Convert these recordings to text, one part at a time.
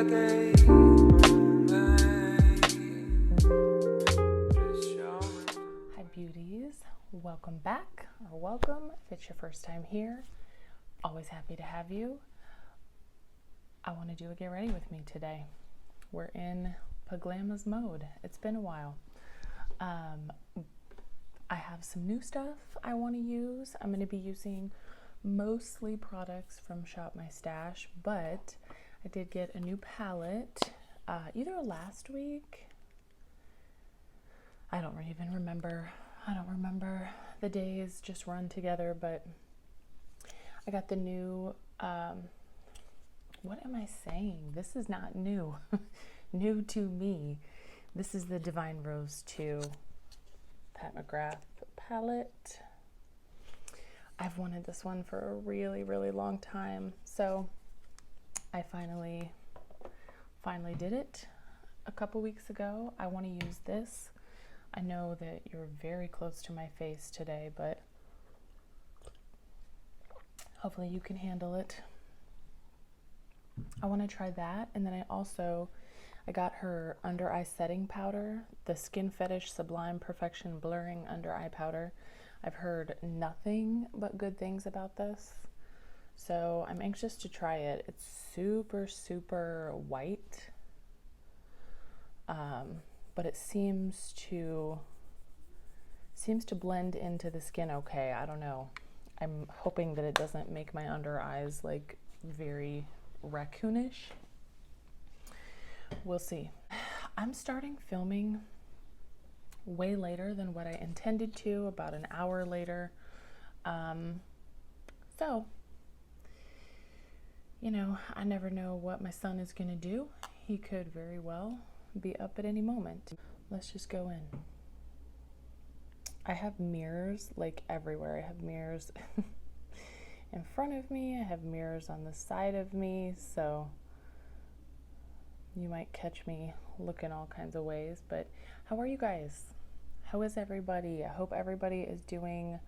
Hi beauties, welcome back, or welcome if it's your first time here. Always happy to have you. I want to do a get ready with me today. We're in PaGlama's mode. It's been a while. I have some new stuff I want to use. I'm going to be using mostly products from Shop My Stash, but I did get a new palette either last week. I don't even remember. The days just run together, but I got the new, what am I saying? This is not new. New to me. This is the Divine Rose 2 Pat McGrath palette. I've wanted this one for a really, really long time, so I finally did it a couple weeks ago. I want to use this. I know that you're very close to my face today, but hopefully you can handle it. I want to try that, and then I got her under eye setting powder, the Skin Fetish Sublime Perfection Blurring Under Eye Powder. I've heard nothing but good things about this, so I'm anxious to try it. It's super, super white, but it seems to blend into the skin okay. I don't know. I'm hoping that it doesn't make my under eyes like very raccoonish. We'll see. I'm starting filming way later than what I intended to, about an hour later. So, you know, I never know what my son is going to do. He could very well be up at any moment. Let's just go in. I have mirrors like everywhere. I have mirrors in front of me. I have mirrors on the side of me, so you might catch me looking all kinds of ways. But how are you guys? How is everybody? I hope everybody is doing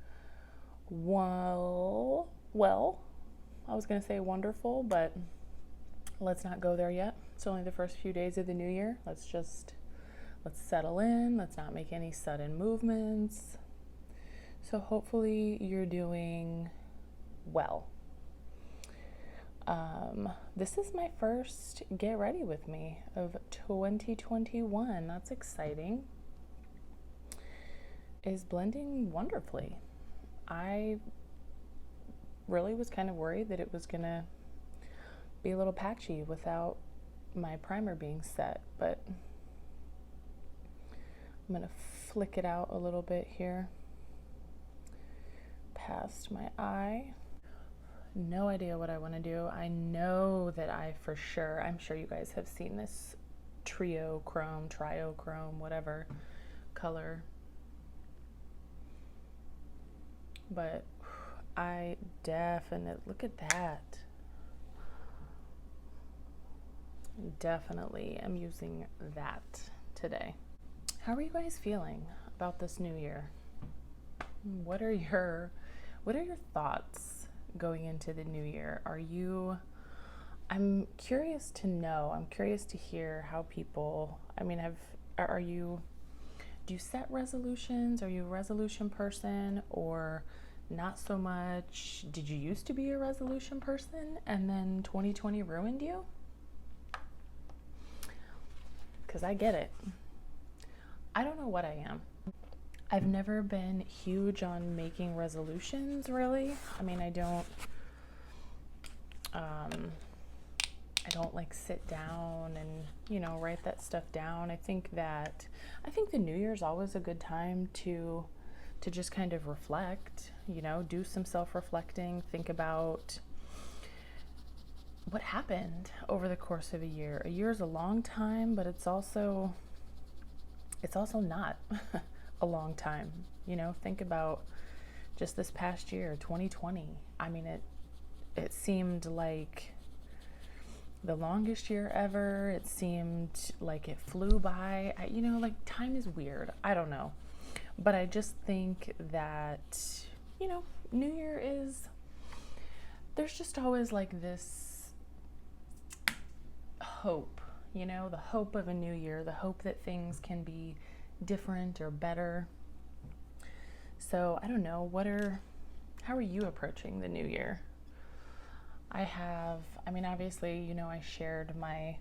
well. I was gonna say wonderful, but let's not go there yet. It's only the first few days of the new year. Let's settle in. Let's not make any sudden movements. So hopefully you're doing well. This is my first Get Ready With Me of 2021. That's exciting. Is blending wonderfully. I really was kind of worried that it was gonna be a little patchy without my primer being set, but I'm gonna flick it out a little bit here past my eye. No idea what I want to do. I know that I'm sure you guys have seen this triochrome, whatever color, but I look at that. Definitely am using that today. How are you guys feeling about this new year? What are your thoughts going into the new year? I'm curious to know. I'm curious to hear how people, do you set resolutions? Are you a resolution person or not so much? Did you used to be a resolution person and then 2020 ruined you? Because I get it. I don't know what I am. I've never been huge on making resolutions, really. I mean, I don't like sit down and, you know, write that stuff down. I think the new year's always a good time to just kind of reflect, you know, do some self-reflecting, think about what happened over the course of a year. A year is a long time, but it's also not a long time. You know, think about just this past year, 2020. I mean, it seemed like the longest year ever. It seemed like it flew by. Like time is weird. I don't know. But I just think that, you know, New Year there's just always like this hope, you know, the hope of a new year, the hope that things can be different or better. So I don't know, how are you approaching the new year? Obviously, you know, I shared my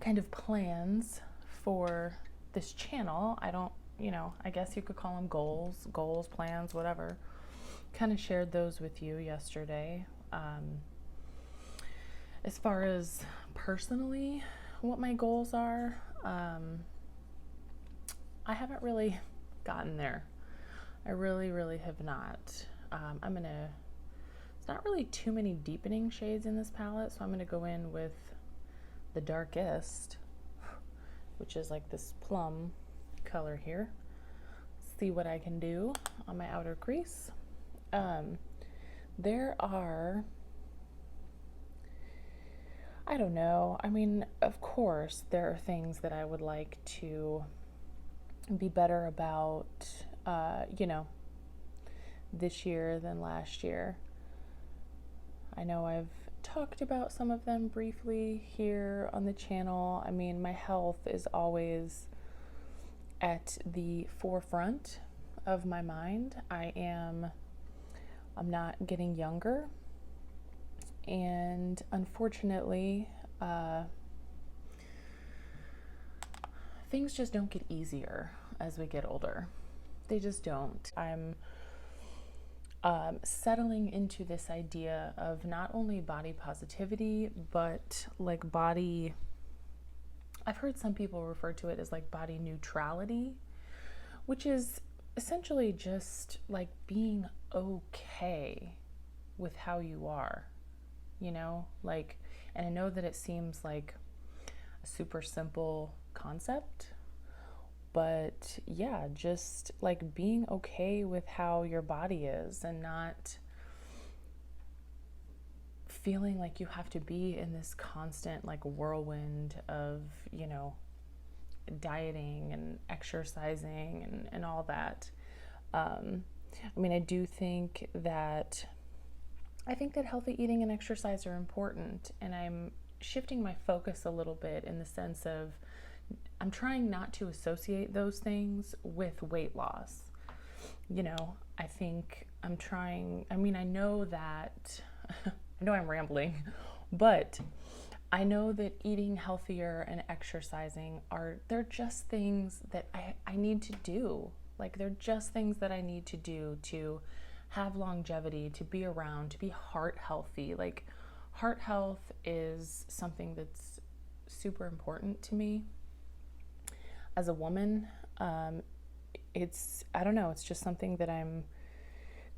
kind of plans for this channel. I guess you could call them goals, plans, whatever. Kind of shared those with you yesterday. As far as personally, what my goals are, I haven't really gotten there. I really, really have not. It's not really too many deepening shades in this palette, so I'm gonna go in with the darkest, which is like this plum color here. See what I can do on my outer crease. There are, I don't know, of course there are things that I would like to be better about, this year than last year. I know I've talked about some of them briefly here on the channel. My health is always at the forefront of my mind. I'm not getting younger, and unfortunately, things just don't get easier as we get older. They just don't. I'm settling into this idea of not only body positivity, but like I've heard some people refer to it as like body neutrality, which is essentially just like being okay with how you are, you know, like, and I know that it seems like a super simple concept, but yeah, just like being okay with how your body is and not feeling like you have to be in this constant like whirlwind of, you know, dieting and exercising and all that. I think that healthy eating and exercise are important, and I'm shifting my focus a little bit in the sense of I'm trying not to associate those things with weight loss. You know, I know that, I know I'm rambling, but I know that eating healthier and exercising they're just things that I need to do. Like, they're just things that I need to do to have longevity, to be around, to be heart healthy. Like, heart health is something that's super important to me. As a woman, it's just something that I'm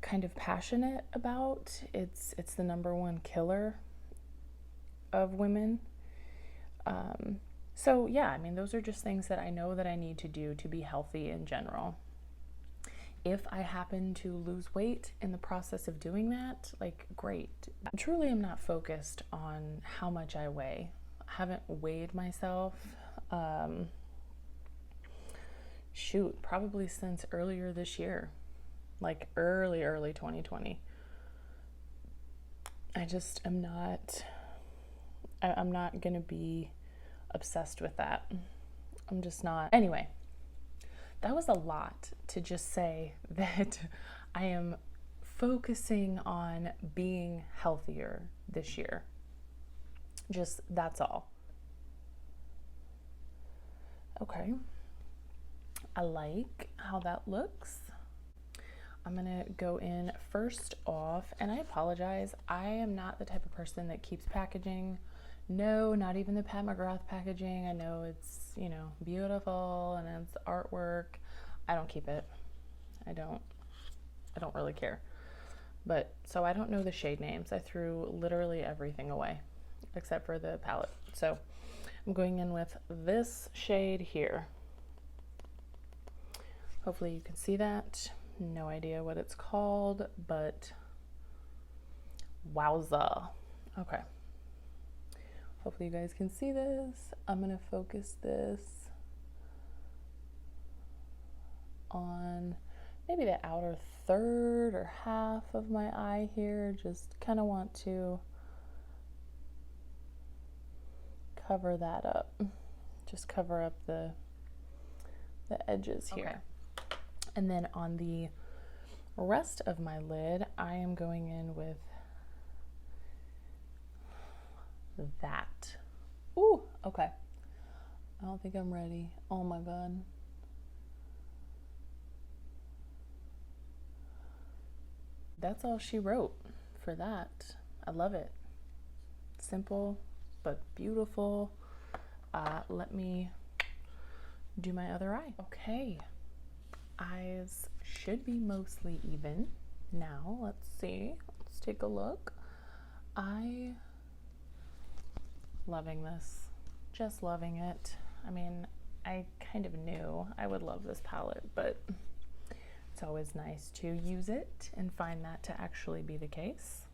kind of passionate about. It's the number one killer of women. So yeah, those are just things that I know that I need to do to be healthy in general. If I happen to lose weight in the process of doing that, like, great. Truly, I'm not focused on how much I weigh. I haven't weighed myself, probably since earlier this year, like early 2020. I just am not, I'm not gonna be obsessed with that. I'm just not. Anyway, that was a lot to just say that I am focusing on being healthier this year. Just, that's all. Okay. I like how that looks. I'm gonna go in first off, and I apologize, I am not the type of person that keeps packaging. No, not even the Pat McGrath packaging. I know it's, you know, beautiful and it's artwork. I don't keep it. I don't really care. But, so I don't know the shade names. I threw literally everything away except for the palette. So I'm going in with this shade here. Hopefully you can see that. No idea what it's called, but wowza. Okay. Hopefully you guys can see this. I'm gonna focus this on maybe the outer third or half of my eye here. Just kind of want to cover that up. Just cover up the edges here. Okay. And then on the rest of my lid, I am going in with that. Ooh, okay. I don't think I'm ready. Oh my God. That's all she wrote for that. I love it. Simple, but beautiful. Let me do my other eye. Okay. Eyes should be mostly even. Now, let's see. Let's take a look. Loving this. Just loving it. I mean, I kind of knew I would love this palette, but it's always nice to use it and find that to actually be the case.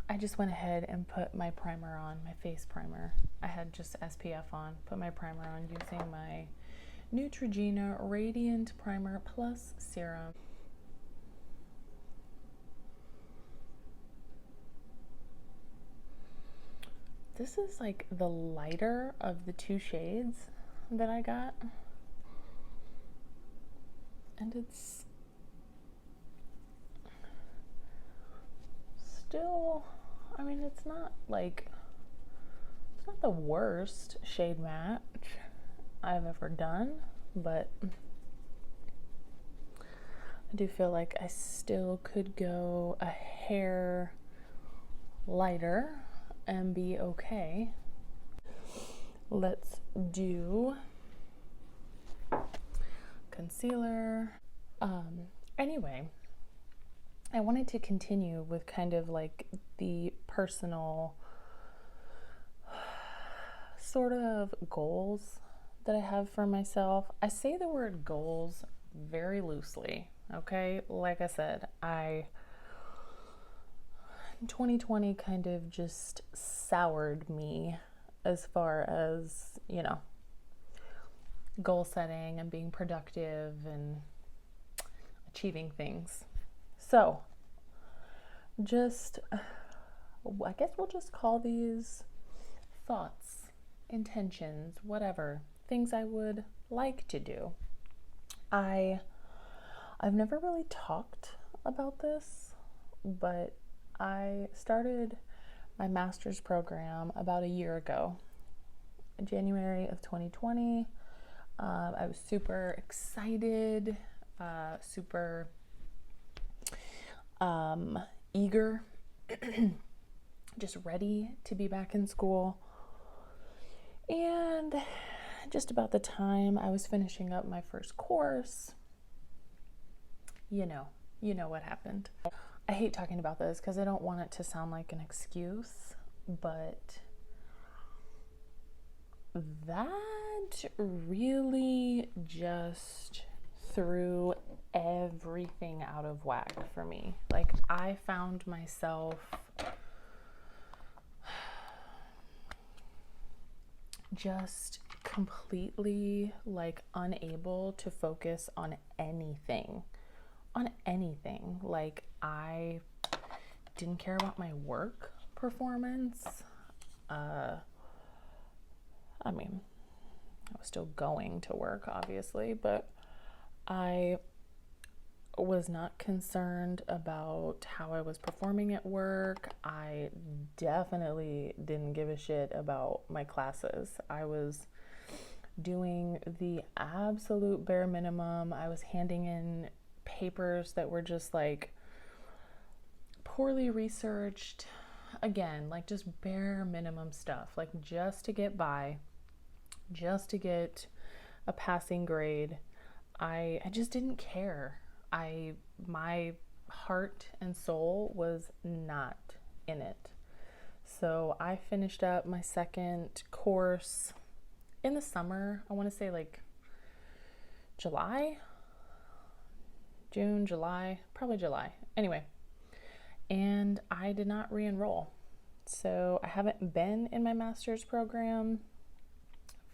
I just went ahead and put my primer on, my face primer. I had just SPF on, put my primer on using my Neutrogena Radiant Primer Plus Serum. This is like the lighter of the two shades that I got. And it's still, I mean, it's not the worst shade match I've ever done, but I do feel like I still could go a hair lighter and be okay. Let's do concealer. Anyway, I wanted to continue with kind of like the personal sort of goals that I have for myself. I say the word goals very loosely, okay? Like I said, 2020 kind of just soured me as far as, you know, goal setting and being productive and achieving things. So, I guess we'll just call these thoughts, intentions, whatever, things I would like to do. I've never really talked about this, but I started my master's program about a year ago, in January of 2020. I was super excited, super eager, just ready to be back in school. And just about the time I was finishing up my first course, you know what happened. I hate talking about this because I don't want it to sound like an excuse, but that really just threw everything out of whack for me. Like, I found myself just completely like unable to focus on anything. Like, I didn't care about my work performance. I mean, I was still going to work, obviously, but I was not concerned about how I was performing at work. I definitely didn't give a shit about my classes. I was doing the absolute bare minimum. I was handing in papers that were just like poorly researched. Again, like just bare minimum stuff, like just to get by, just to get a passing grade. I just didn't care. My heart and soul was not in it. So I finished up my second course in the summer. I want to say like June, July, probably July. Anyway, and I did not re-enroll. So I haven't been in my master's program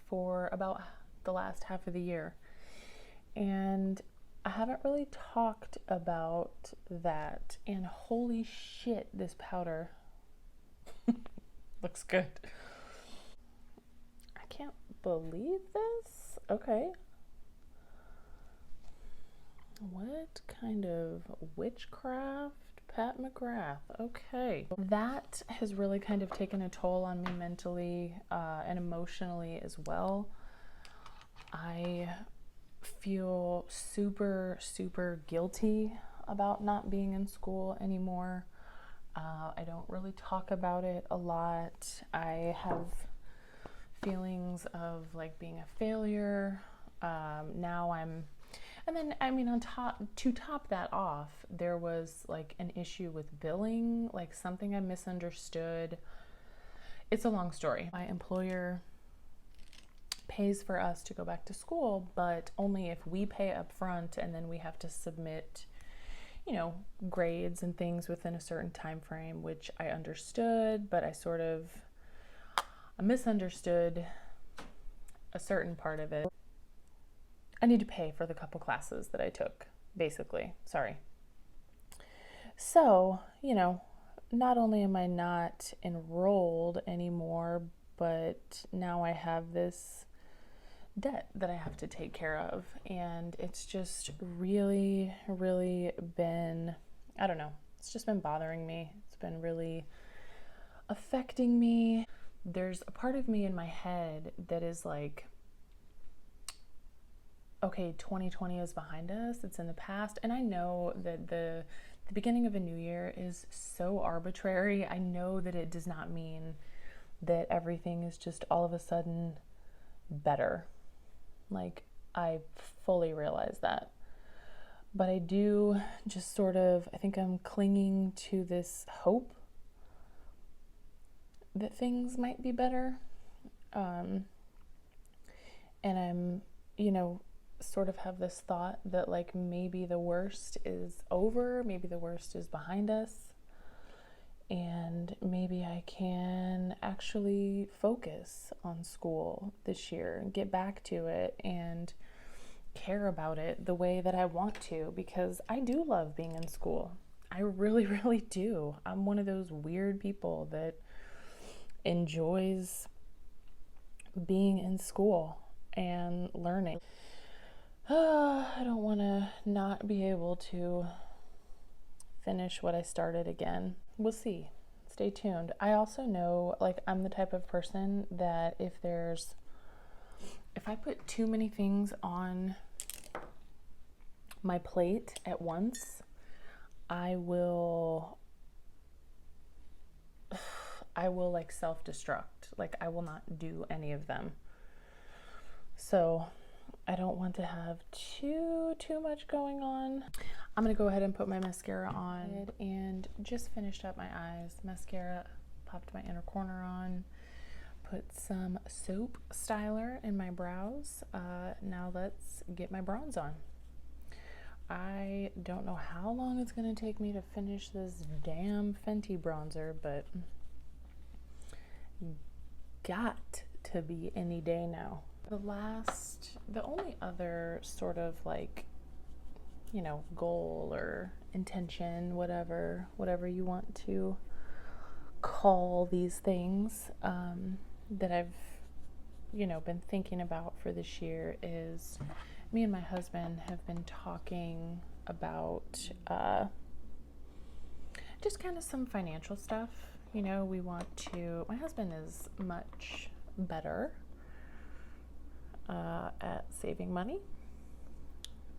for about the last half of the year. And I haven't really talked about that. And holy shit, this powder looks good. believe this. Okay. What kind of witchcraft? Pat McGrath. Okay. That has really kind of taken a toll on me mentally and emotionally as well. I feel super, super guilty about not being in school anymore. I don't really talk about it a lot. I have feelings of like being a failure. Now I'm, and then I mean, to top that off, there was like an issue with billing, like something I misunderstood. It's a long story. My employer pays for us to go back to school, but only if we pay up front, and then we have to submit, you know, grades and things within a certain time frame, which I understood, but I misunderstood a certain part of it. I need to pay for the couple classes that I took, basically. Sorry. So, you know, not only am I not enrolled anymore, but now I have this debt that I have to take care of. And it's just really, really been, I don't know, it's just been bothering me. It's been really affecting me. There's a part of me in my head that is like, okay, 2020 is behind us, it's in the past. And I know that the beginning of a new year is so arbitrary. I know that it does not mean that everything is just all of a sudden better. Like, I fully realize that. But I do just sort of, I think I'm clinging to this hope that things might be better. And I'm, you know, sort of have this thought that like maybe the worst is over, maybe the worst is behind us, and maybe I can actually focus on school this year and get back to it and care about it the way that I want to, because I do love being in school. I really, really do. I'm one of those weird people that enjoys being in school and learning. I don't want to not be able to finish what I started again. We'll see. Stay tuned. I also know, like, I'm the type of person that if I put too many things on my plate at once, I will like self-destruct. Like, I will not do any of them. So I don't want to have too much going on. I'm gonna go ahead and put my mascara on and just finished up my eyes. Mascara, popped my inner corner on, put some soap styler in my brows. Now let's get my bronze on. I don't know how long it's gonna take me to finish this damn Fenty bronzer, but got to be any day now. The only other sort of like, you know, goal or intention, whatever you want to call these things, that I've, you know, been thinking about for this year is me and my husband have been talking about just kind of some financial stuff. You know, my husband is much better at saving money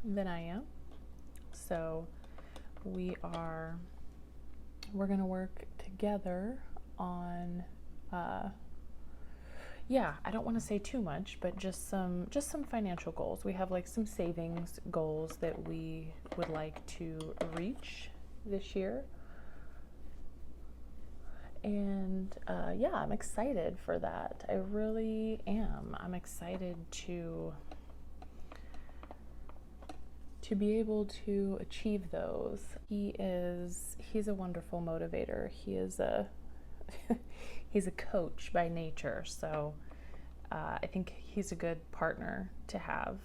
than I am. So we're gonna work together on I don't want to say too much, but just some financial goals. We have like some savings goals that we would like to reach this year. And I'm excited for that. I really am. I'm excited to be able to achieve those. He's a wonderful motivator. He's a coach by nature, so I think he's a good partner to have,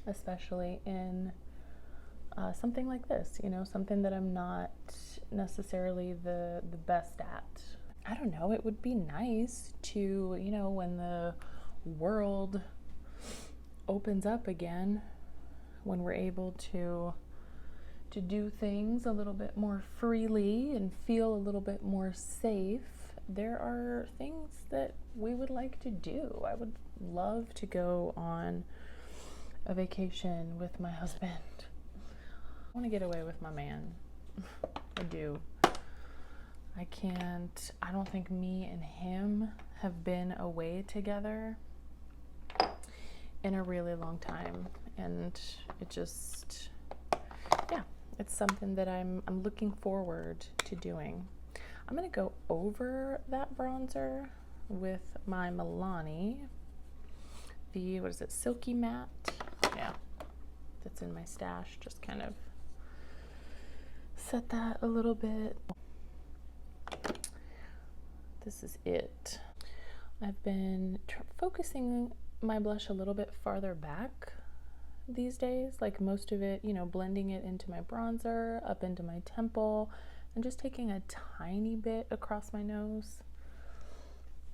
especially in something like this, you know, something that I'm not necessarily the best at. I don't know, it would be nice to, you know, when the world opens up again, when we're able to do things a little bit more freely and feel a little bit more safe, there are things that we would like to do. I would love to go on a vacation with my husband. I want to get away with my man. I do. I don't think me and him have been away together in a really long time, and it just, yeah, it's something that I'm looking forward to doing. I'm gonna go over that bronzer with my Milani, the, what is it, Silky Matte? Yeah, that's in my stash. Just kind of set that a little bit. This is it. I've been focusing my blush a little bit farther back these days, like most of it, you know, blending it into my bronzer, up into my temple, and just taking a tiny bit across my nose,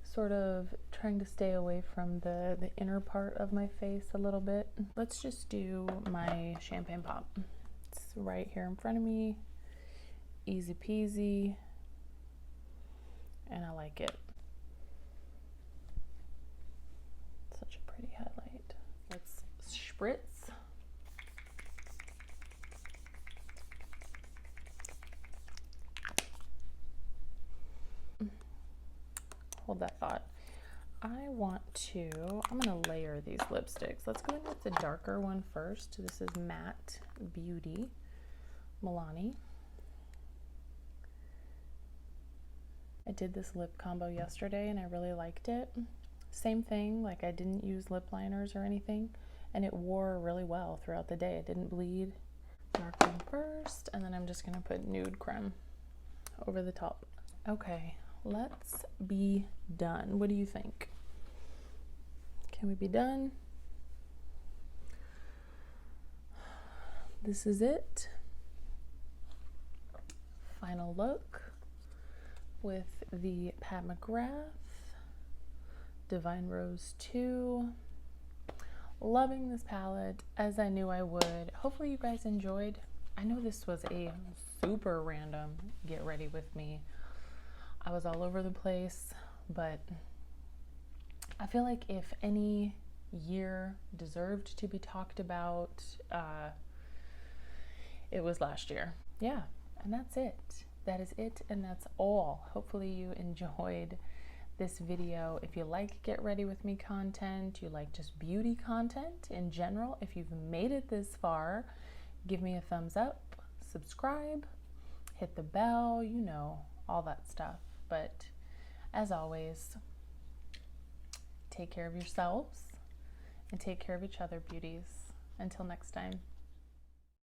sort of trying to stay away from the inner part of my face a little bit. Let's just do my Champagne Pop. It's right here in front of me, easy peasy, and I like it. Such a pretty highlight. Let's spritz. Hold that thought. I'm gonna layer these lipsticks. Let's go in with the darker one first. This is Matte Beauty, Milani. I did this lip combo yesterday and I really liked it. Same thing, like I didn't use lip liners or anything, and it wore really well throughout the day. It didn't bleed. Dark one first, and then I'm just gonna put nude creme over the top. Okay, let's be done. What do you think? Can we be done? This is it. Final look with the Pat McGrath Divine Rose 2. Loving this palette, as I knew I would. Hopefully you guys enjoyed. I know this was a super random get ready with me. I was all over the place, but I feel like if any year deserved to be talked about, it was last year. Yeah, and that's it. That is it, and that's all. Hopefully you enjoyed this video. If you like get ready with me content, you like just beauty content in general, if you've made it this far, give me a thumbs up, subscribe, hit the bell, you know, all that stuff. But as always, take care of yourselves and take care of each other, beauties. Until next time.